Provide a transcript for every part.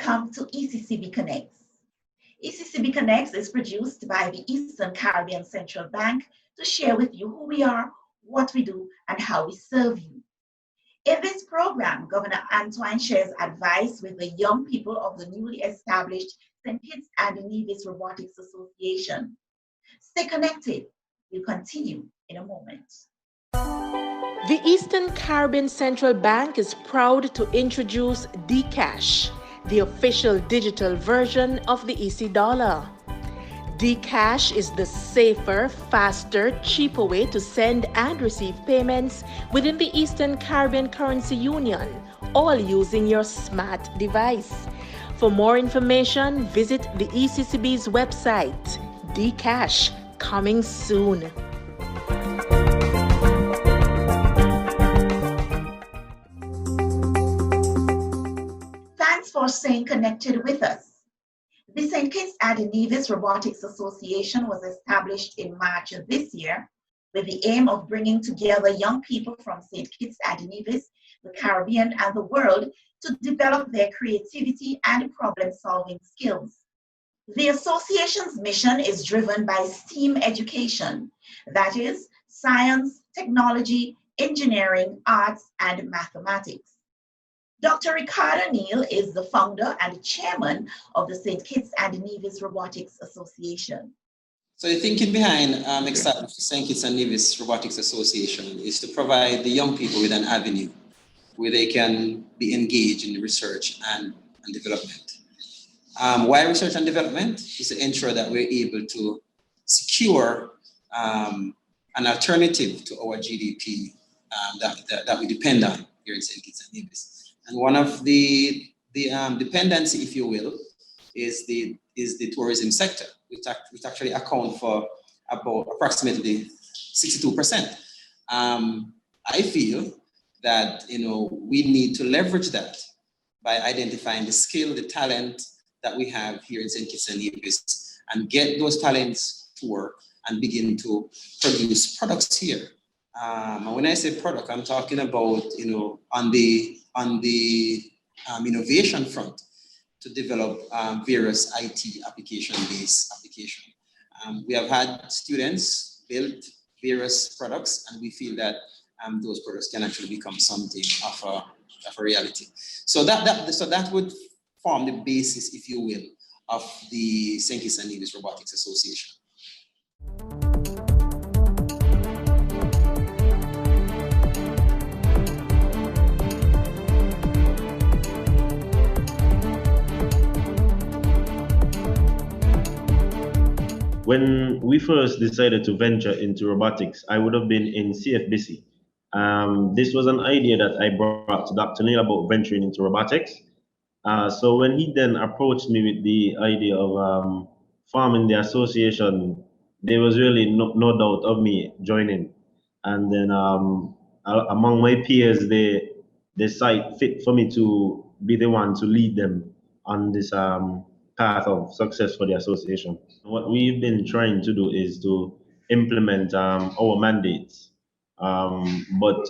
Welcome to ECCB Connects. ECCB Connects is produced by the Eastern Caribbean Central Bank to share with you who we are, what we do, and how we serve you. In this program, Governor Antoine shares advice with the young people of the newly established St. Kitts and Nevis Robotics Association. Stay connected. We'll continue in a moment. The Eastern Caribbean Central Bank is proud to introduce Dcash, the official digital version of the EC dollar. Dcash is the safer, faster, cheaper way to send and receive payments within the Eastern Caribbean Currency Union, all using your smart device. For more information, visit the ECCB's website. Dcash, coming soon. Thanks for staying connected with us. The St. Kitts and Nevis Robotics Association was established in March of this year with the aim of bringing together young people from St. Kitts and Nevis, the Caribbean, and the world to develop their creativity and problem-solving skills. The association's mission is driven by STEAM education, that is, science, technology, engineering, arts, and mathematics. Dr. Ricardo Neal is the founder and chairman of the St. Kitts and Nevis Robotics Association. So the thinking behind establishing the St. Kitts and Nevis Robotics Association is to provide the young people with an avenue where they can be engaged in research and development. Why research and development? Is to ensure that we're able to secure an alternative to our GDP that we depend on here in St. Kitts and Nevis. And one of the dependency, if you will, is the tourism sector, which actually account for about approximately 62%. I feel that we need to leverage that by identifying the skill, the talent that we have here in St. Kitts and Nevis, and get those talents to work and begin to produce products here. And when I say product, I'm talking about on the innovation front to develop various IT application-based application. We have had students build various products, and we feel that those products can actually become something of a reality. So that would form the basis, if you will, of the St. Kitts and Nevis Robotics Association. When we first decided to venture into robotics, I would have been in CFBC. This was an idea that I brought to Dr. Neal about venturing into robotics. So when he then approached me with the idea of forming the association, there was really no doubt of me joining. And then among my peers, they decide fit for me to be the one to lead them on this path of success for the association. What we've been trying to do is to implement our mandates. But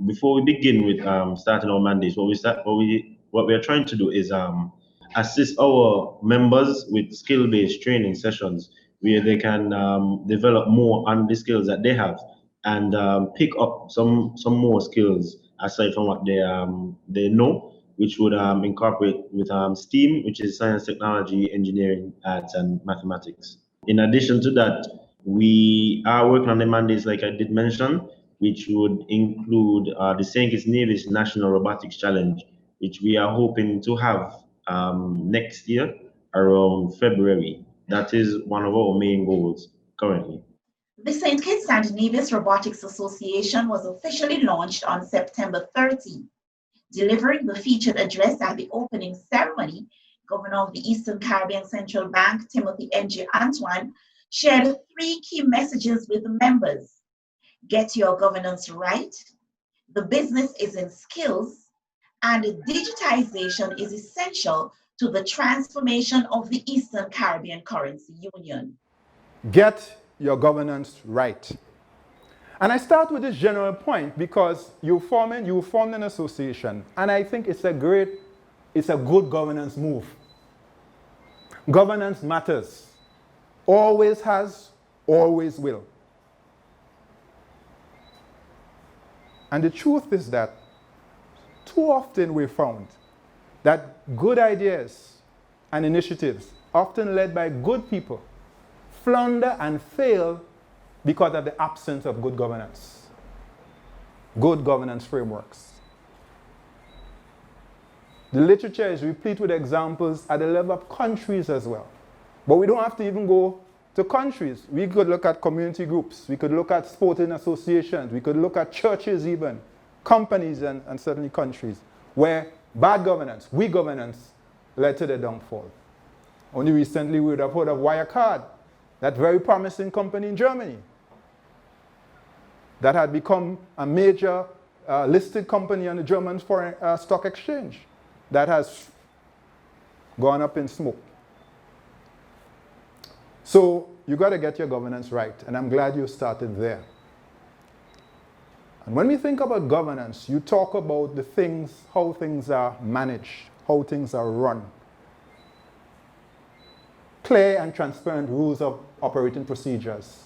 before we begin with starting our mandates, what we are trying to do is assist our members with skill-based training sessions where they can develop more on the skills that they have and pick up some more skills aside from what they know, which would incorporate with STEAM, which is science, technology, engineering, arts, and mathematics. In addition to that, we are working on the mandates, like I did mention, which would include the St. Kitts Nevis National Robotics Challenge, which we are hoping to have next year around February. That is one of our main goals currently. The St. Kitts and Nevis Robotics Association was officially launched on September 30. Delivering the featured address at the opening ceremony, Governor of the Eastern Caribbean Central Bank, Timothy N.J. Antoine, shared 3 key messages with the members. Get your governance right, the business is in skills, and digitization is essential to the transformation of the Eastern Caribbean Currency Union. Get your governance right. And I start with this general point because you formed an association, and I think it's a great it's a good governance move. Governance matters. Always has, always will. And the truth is that too often we found that good ideas and initiatives, often led by good people, flounder and fail because of the absence of good governance frameworks. The literature is replete with examples at the level of countries as well. But we don't have to even go to countries. We could look at community groups. We could look at sporting associations. We could look at churches even, companies and certainly countries where bad governance, weak governance, led to their downfall. Only recently we would have heard of Wirecard, that very promising company in Germany that had become a major listed company on the German foreign stock exchange that has gone up in smoke. So you got to get your governance right, and I'm glad you started there. And when we think about governance, you talk about the things, how things are managed, how things are run. Clear and transparent rules of operating procedures.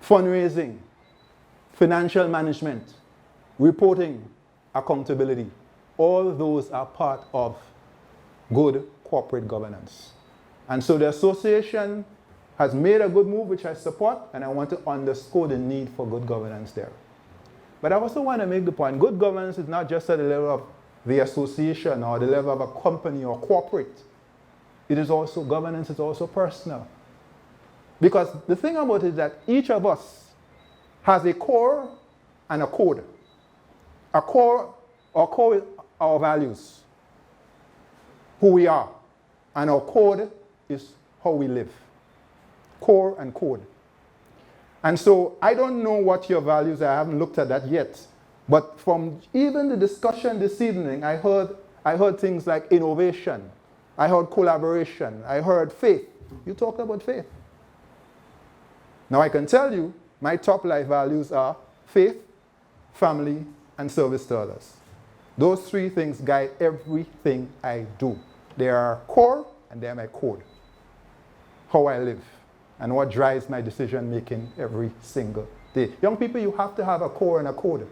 Fundraising, financial management, reporting, accountability. All those are part of good corporate governance. And so the association has made a good move, which I support, and I want to underscore the need for good governance there. But I also want to make the point, good governance is not just at the level of the association or the level of a company or corporate. It is also, governance is also personal. Because the thing about it is that each of us has a core and a code. Our core is our values, who we are, and our code is how we live. Core and code. And so I don't know what your values are. I haven't looked at that yet. But from even the discussion this evening, I heard things like innovation. I heard collaboration. I heard faith. You talked about faith. Now I can tell you, my top life values are faith, family, and service to others. Those three things guide everything I do. They are core and they are my code. How I live and what drives my decision making every single day. Young people, you have to have a core and a code.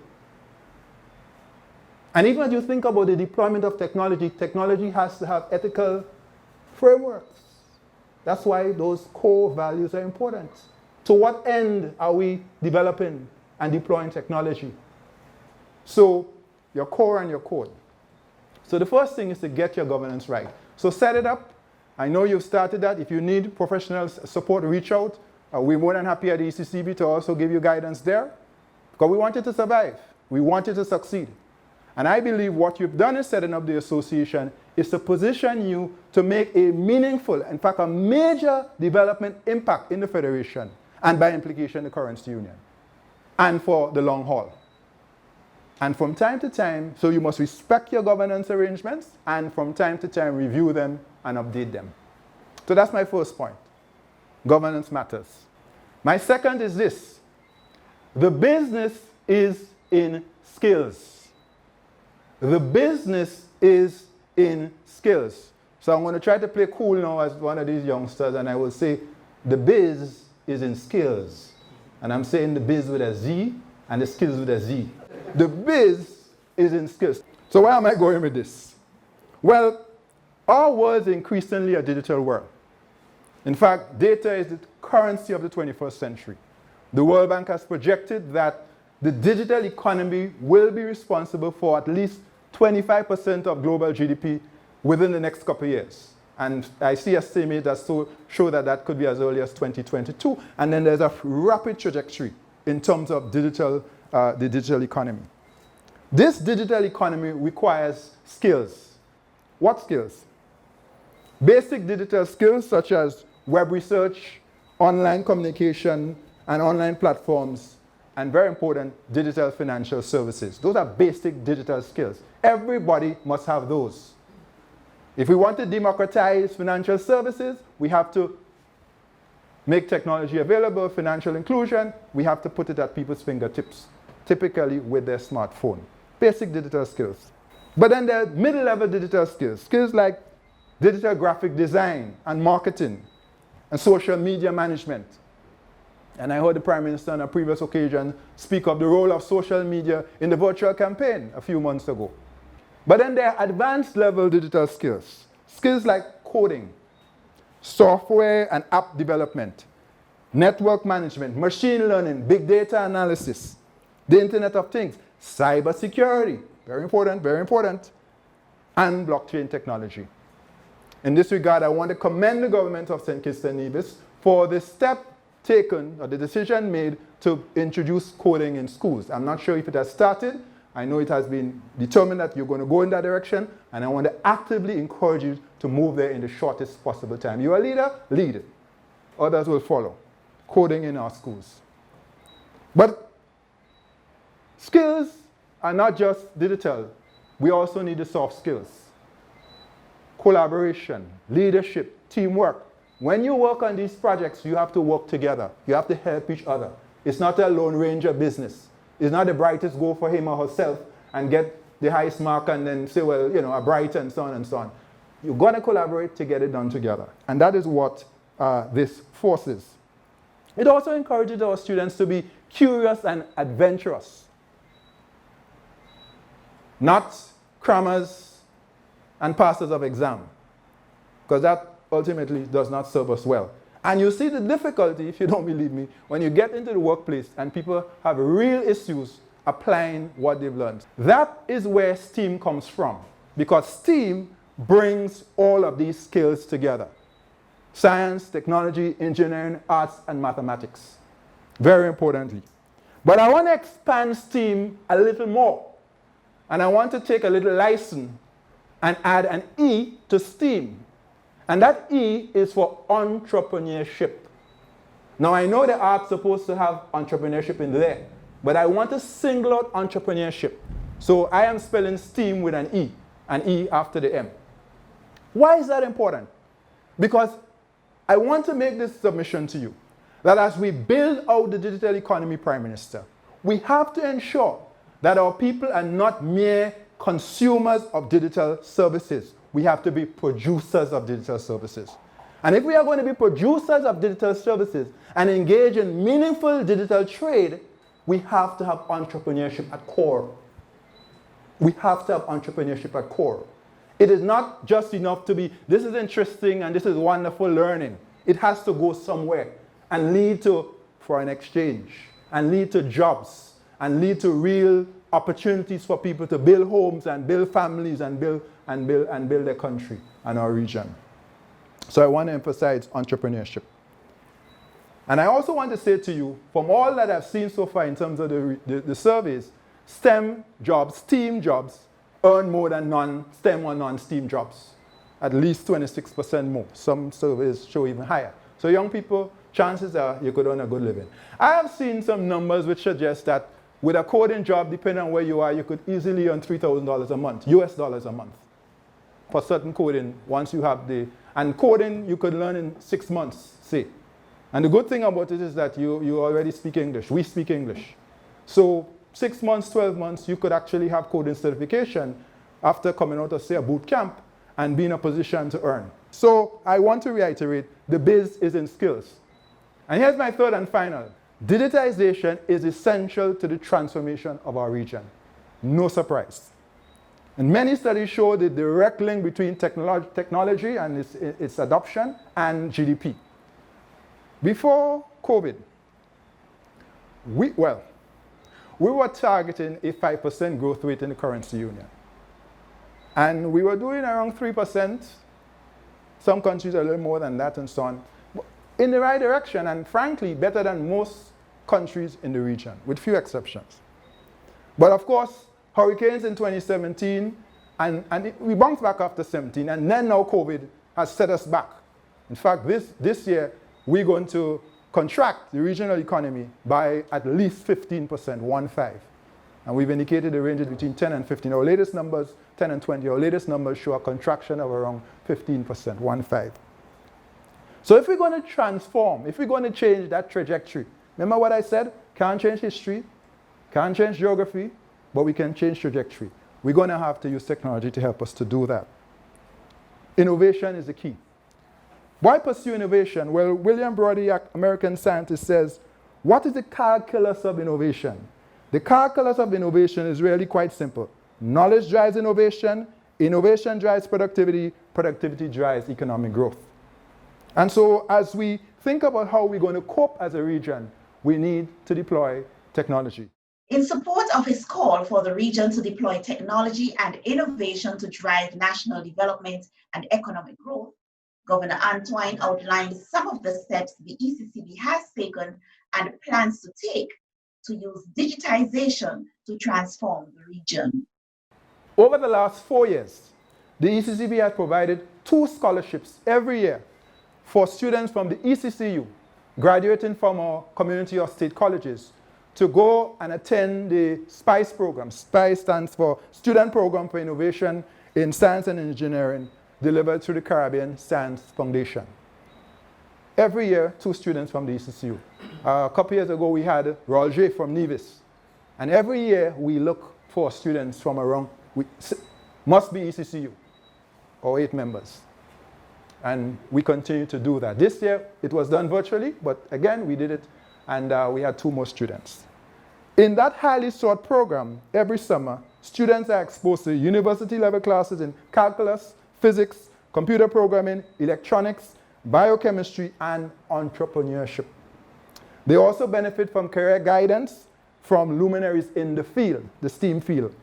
And even as you think about the deployment of technology, technology has to have ethical frameworks. That's why those core values are important. To what end are we developing and deploying technology? So your core and your code. So the first thing is to get your governance right. So set it up. I know you've started that. If you need professional support, reach out. We're more than happy at the ECCB to also give you guidance there. Because we want you to survive. We want you to succeed. And I believe what you've done in setting up the association is to position you to make a meaningful, in fact, a major development impact in the Federation and by implication the currency union and for the long haul. And from time to time, so you must respect your governance arrangements and from time to time review them and update them. So that's my first point. Governance matters. My second is this. The business is in skills. The business is in skills. So I'm going to try to play cool now as one of these youngsters, and I will say the biz is in skills. And I'm saying the biz with a Z and the skills with a Z. The biz is in skills. So where am I going with this? Well, our world is increasingly a digital world. In fact, data is the currency of the 21st century. The World Bank has projected that the digital economy will be responsible for at least 25% of global GDP within the next couple of years. And I see estimates that show that that could be as early as 2022. And then there's a rapid trajectory in terms of the digital economy. This digital economy requires skills. What skills? Basic digital skills such as web research, online communication, and online platforms, and very important, digital financial services. Those are basic digital skills. Everybody must have those. If we want to democratize financial services, we have to make technology available, financial inclusion, we have to put it at people's fingertips, typically with their smartphone. Basic digital skills. But then there are middle-level digital skills, skills like digital graphic design and marketing and social media management. And I heard the Prime Minister on a previous occasion speak of the role of social media in the virtual campaign a few months ago. But then there are advanced level digital skills, skills like coding, software and app development, network management, machine learning, big data analysis, the Internet of Things, cyber security, very important, and blockchain technology. In this regard, I want to commend the government of St. Kitts and Nevis for the step taken, or the decision made, to introduce coding in schools. I'm not sure if it has started. I know it has been determined that you're going to go in that direction, and I want to actively encourage you to move there in the shortest possible time. You're a leader, lead it. Others will follow. Coding in our schools. But skills are not just digital. We also need the soft skills. Collaboration, leadership, teamwork. When you work on these projects, you have to work together. You have to help each other. It's not a Lone Ranger business. It's not the brightest go for him or herself and get the highest mark and then say, well, you know, a bright and so on and so on. You're going to collaborate to get it done together. And that is what this forces. It also encourages our students to be curious and adventurous. Not crammers and passers of exam. Because that ultimately does not serve us well. And you see the difficulty, if you don't believe me, when you get into the workplace and people have real issues applying what they've learned. That is where STEAM comes from, because STEAM brings all of these skills together. Science, technology, engineering, arts, and mathematics. Very importantly. But I want to expand STEAM a little more. And I want to take a little license and add an E to STEAM. And that E is for entrepreneurship. Now I know the art's supposed to have entrepreneurship in there, but I want to single out entrepreneurship. So I am spelling STEAM with an E after the M. Why is that important? Because I want to make this submission to you, that as we build out the digital economy, Prime Minister, we have to ensure that our people are not mere consumers of digital services. We have to be producers of digital services. And if we are going to be producers of digital services and engage in meaningful digital trade, we have to have entrepreneurship at core. We have to have entrepreneurship at core. It is not just enough to be, this is interesting and this is wonderful learning. It has to go somewhere and lead to foreign exchange, and lead to jobs, and lead to real opportunities for people to build homes and build families and build their country and our region. So I want to emphasize entrepreneurship. And I also want to say to you, from all that I've seen so far in terms of the surveys, STEM jobs, STEAM jobs, earn more than non-STEM or non-STEAM jobs. At least 26% more. Some surveys show even higher. So young people, chances are you could earn a good living. I have seen some numbers which suggest that with a coding job, depending on where you are, you could easily earn $3,000 a month, US dollars a month. For certain coding, once you have the, and coding you could learn in 6 months, say. And the good thing about it is that you already speak English. We speak English. So 6 months, 12 months, you could actually have coding certification after coming out of, say, a boot camp and be in a position to earn. So I want to reiterate, the biz is in skills. And here's my third and final. Digitization is essential to the transformation of our region. No surprise. And many studies show the direct link between technology and its adoption and GDP. Before COVID, we were targeting a 5% growth rate in the currency union. And we were doing around 3%. Some countries a little more than that and so on. In the right direction, and frankly, better than most countries in the region, with few exceptions. But of course, hurricanes in 2017, we bounced back after 17, and then now COVID has set us back. In fact, this year, we're going to contract the regional economy by at least 15%, 1.5. And we've indicated the ranges between 10 and 15. Our latest numbers, 10 and 20, our latest numbers show a contraction of around 15%, 1.5. So if we're going to transform, if we're going to change that trajectory, remember what I said? Can't change history, can't change geography, but we can change trajectory. we're going to have to use technology to help us to do that. Innovation is the key. Why pursue innovation? Well, William Brody, American scientist, says, what is the calculus of innovation? The calculus of innovation is really quite simple. Knowledge drives innovation, innovation drives productivity, productivity drives economic growth. And so as we think about how we're going to cope as a region, we need to deploy technology. In support of his call for the region to deploy technology and innovation to drive national development and economic growth, Governor Antoine outlined some of the steps the ECCB has taken and plans to take to use digitization to transform the region. Over the last 4 years, the ECCB has provided 2 scholarships every year for students from the ECCU, graduating from our community or state colleges, to go and attend the SPICE program. SPICE stands for Student Program for Innovation in Science and Engineering, delivered through the Caribbean Science Foundation. Every year, 2 students from the ECCU. A couple years ago, we had Roger from Nevis. And every year, we look for students from around, must be ECCU, or 8 members. And we continue to do that. This year, it was done virtually, but again, we did it, and we had 2 more students. In that highly sought program, every summer, students are exposed to university-level classes in calculus, physics, computer programming, electronics, biochemistry, and entrepreneurship. They also benefit from career guidance from luminaries in the field, the STEAM field.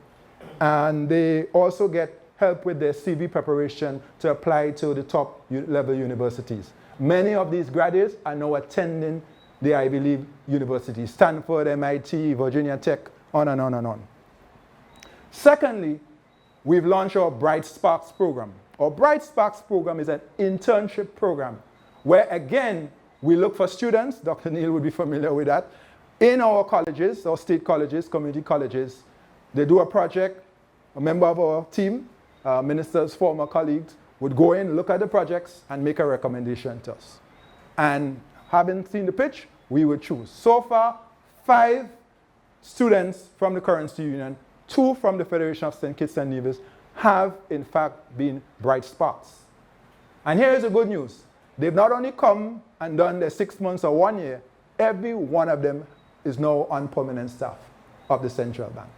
And they also get help with their CV preparation to apply to the top level universities. Many of these graduates are now attending the Ivy League universities, Stanford, MIT, Virginia Tech, on and on and on. Secondly, we've launched our Bright Sparks program. Our Bright Sparks program is an internship program where, again, we look for students, Dr. Neil would be familiar with that, in our colleges, our state colleges, community colleges. They do a project, a member of our team, ministers, former colleagues, would go in, look at the projects, and make a recommendation to us. And having seen the pitch, we would choose. So far, 5 students from the Currency Union, 2 from the Federation of St. Kitts and Nevis, have in fact been Bright Sparks. And here is the good news. They've not only come and done their 6 months or 1 year, every one of them is now on permanent staff of the central bank.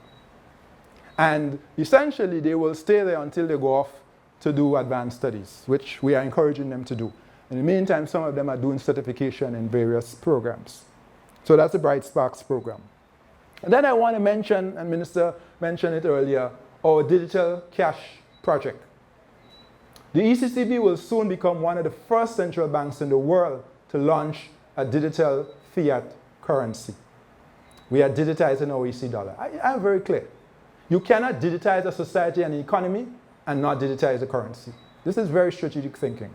And essentially, they will stay there until they go off to do advanced studies, which we are encouraging them to do. In the meantime, some of them are doing certification in various programs. So that's the Bright Sparks program. And then I want to mention, and Minister mentioned it earlier, our digital cash project. The ECCB will soon become one of the first central banks in the world to launch a digital fiat currency. We are digitizing our EC dollar. I'm very clear. You cannot digitize a society and an economy and not digitize a currency. This is very strategic thinking.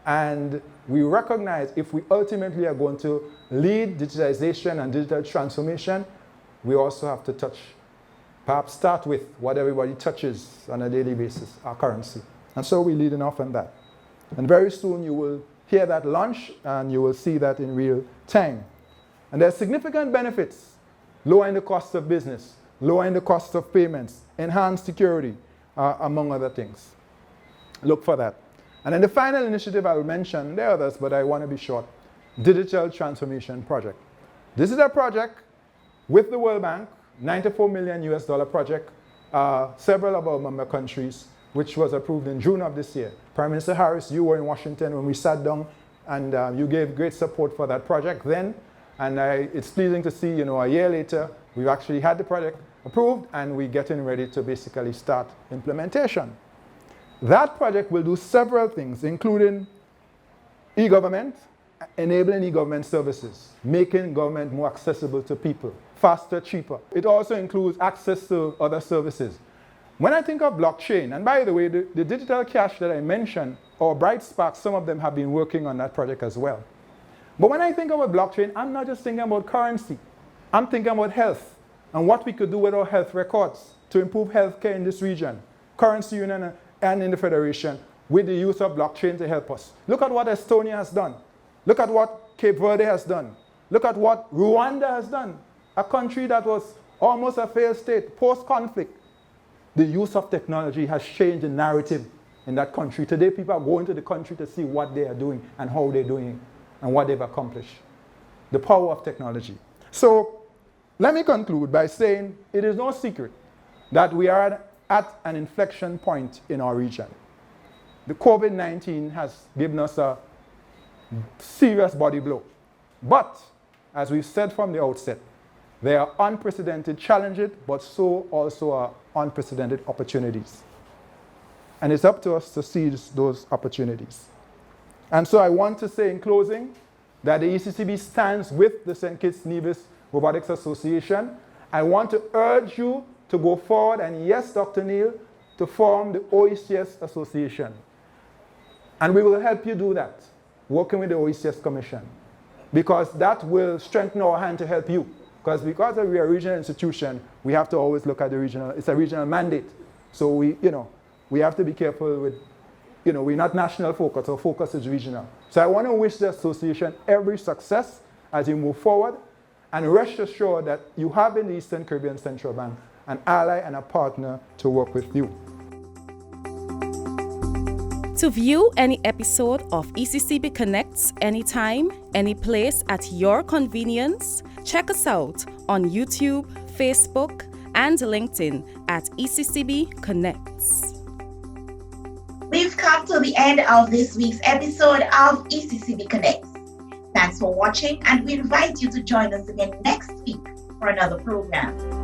And we recognize if we ultimately are going to lead digitization and digital transformation, we also have to touch, perhaps start with what everybody touches on a daily basis, our currency. And so we're leading off on that. And very soon you will hear that launch and you will see that in real time. And there are significant benefits: lowering the cost of business, lowering the cost of payments, enhanced security, among other things. Look for that. And then the final initiative I will mention, there are others, but I want to be short, Digital Transformation Project. This is a project with the World Bank, $94 million US project, several of our member countries, which was approved in June of this year. Prime Minister Harris, you were in Washington when we sat down, and you gave great support for that project then. And it's pleasing to see, a year later, we've actually had the project approved, and we're getting ready to basically start implementation. That project will do several things, including e-government, enabling e-government services, making government more accessible to people, faster, cheaper. It also includes access to other services. When I think of blockchain, and by the way, the digital cash that I mentioned, or Bright Sparks, some of them have been working on that project as well. But when I think about blockchain, I'm not just thinking about currency. I'm thinking about health and what we could do with our health records to improve healthcare in this region, Currency Union and in the Federation, with the use of blockchain to help us. Look at what Estonia has done. Look at what Cape Verde has done. Look at what Rwanda has done, a country that was almost a failed state, post-conflict. The use of technology has changed the narrative in that country. Today, people are going to the country to see what they are doing and how they're doing it and what they've accomplished. The power of technology. So, let me conclude by saying it is no secret that we are at an inflection point in our region. The COVID-19 has given us a serious body blow. But, as we've said from the outset, there are unprecedented challenges, but so also are unprecedented opportunities. And it's up to us to seize those opportunities. And so I want to say in closing that the ECCB stands with the St. Kitts Nevis Robotics Association. I want to urge you to go forward, and yes, Dr. Neil, to form the OECS Association. And we will help you do that, working with the OECS Commission, because that will strengthen our hand to help you. Because we are a regional institution, we have to always look at the regional, it's a regional mandate. So we have to be careful with, we're not national focus, our focus is regional. So I want to wish the association every success as you move forward, and rest assured that you have in the Eastern Caribbean Central Bank an ally and a partner to work with you. To view any episode of ECCB Connects anytime, any place at your convenience, check us out on YouTube, Facebook, and LinkedIn at ECCB Connects. We've come to the end of this week's episode of ECCB Connects. Thanks for watching, and we invite you to join us again next week for another program.